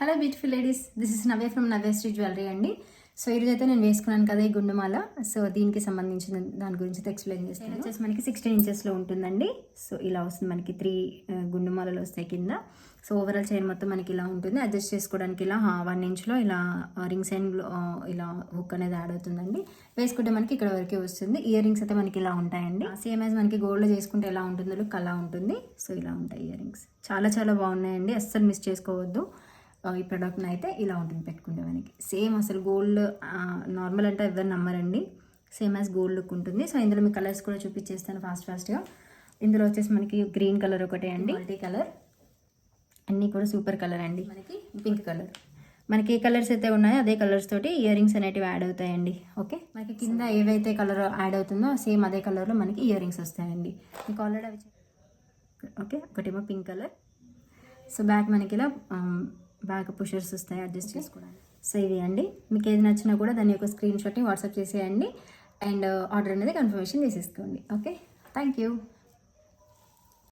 Hello beautiful ladies, this is Navya from Navya Shri jewellery అండి. So ఈరోజు అయితే నేను వేసుకున్నాను కదా ఈ గుండుమాల. సో దీనికి సంబంధించిన దాని గురించి అయితే ఎక్స్ప్లెయిన్ చేస్తాను. వచ్చేసి మనకి 16 ఇంచెస్లో ఉంటుందండి. సో ఇలా వస్తుంది, మనకి 3 గుండుమాలలు వస్తాయి కింద. సో ఓవరాల్ చైన్ మొత్తం మనకి ఇలా ఉంటుంది. అడ్జస్ట్ చేసుకోవడానికి ఇలా 1 ఇంచ్లో ఇలా రింగ్స్ అండ్ ఇలా హుక్ అనేది యాడ్ అవుతుందండి. వేసుకుంటే మనకి ఇక్కడ వరకే వస్తుంది. ఇయర్ రింగ్స్ అయితే మనకి ఇలా ఉంటాయండి. సేమ్ యాజ్ మనకి గోల్డ్లో చేసుకుంటే ఎలా ఉంటుందో లుక్ అలా ఉంటుంది. సో ఇలా ఉంటాయి ఇయర్ రింగ్స్. చాలా చాలా బాగున్నాయండి, అస్సలు మిస్ చేసుకోవద్దు. ఈ ప్రోడక్ట్ని అయితే ఇలా ఉంటుంది పెట్టుకుంటే మనకి సేమ్ అసలు గోల్డ్ నార్మల్ అంటే ఎవరు నమ్మరండి. సేమ్ యాజ్ గోల్డ్ లుక్ ఉంటుంది. సో ఇందులో మీ కలర్స్ కూడా చూపించేస్తాను ఫాస్ట్గా. ఇందులో వచ్చేసి మనకి గ్రీన్ కలర్ ఒకటే అండి, మల్టీ కలర్, అన్నీ కూడా సూపర్ కలర్ అండి. మనకి పింక్ కలర్, మనకి ఏ కలర్స్ అయితే ఉన్నాయో అదే కలర్స్ తోటి ఇయర్ రింగ్స్ అనేటివి యాడ్ అవుతాయండి. ఓకే, మనకి కింద ఏవైతే కలర్ యాడ్ అవుతుందో సేమ్ అదే కలర్లో మనకి ఇయర్ రింగ్స్ వస్తాయండి. మీకు ఆల్రెడీ అవి ఓకే. ఒకటేమో పింక్ కలర్. సో బ్యాక్ మనకి ఇలా బ్యాక్ పుషర్స్ వస్తాయి అడ్జస్ట్ చేసుకోవడానికి. సో ఇవి అండి, మీకు ఏది నచ్చినా కూడా దాని యొక్క స్క్రీన్ షాట్ని వాట్సాప్ చేసేయండి అండ్ ఆర్డర్ అనేది కన్ఫర్మేషన్ చేసేసుకోండి. Okay, thank you.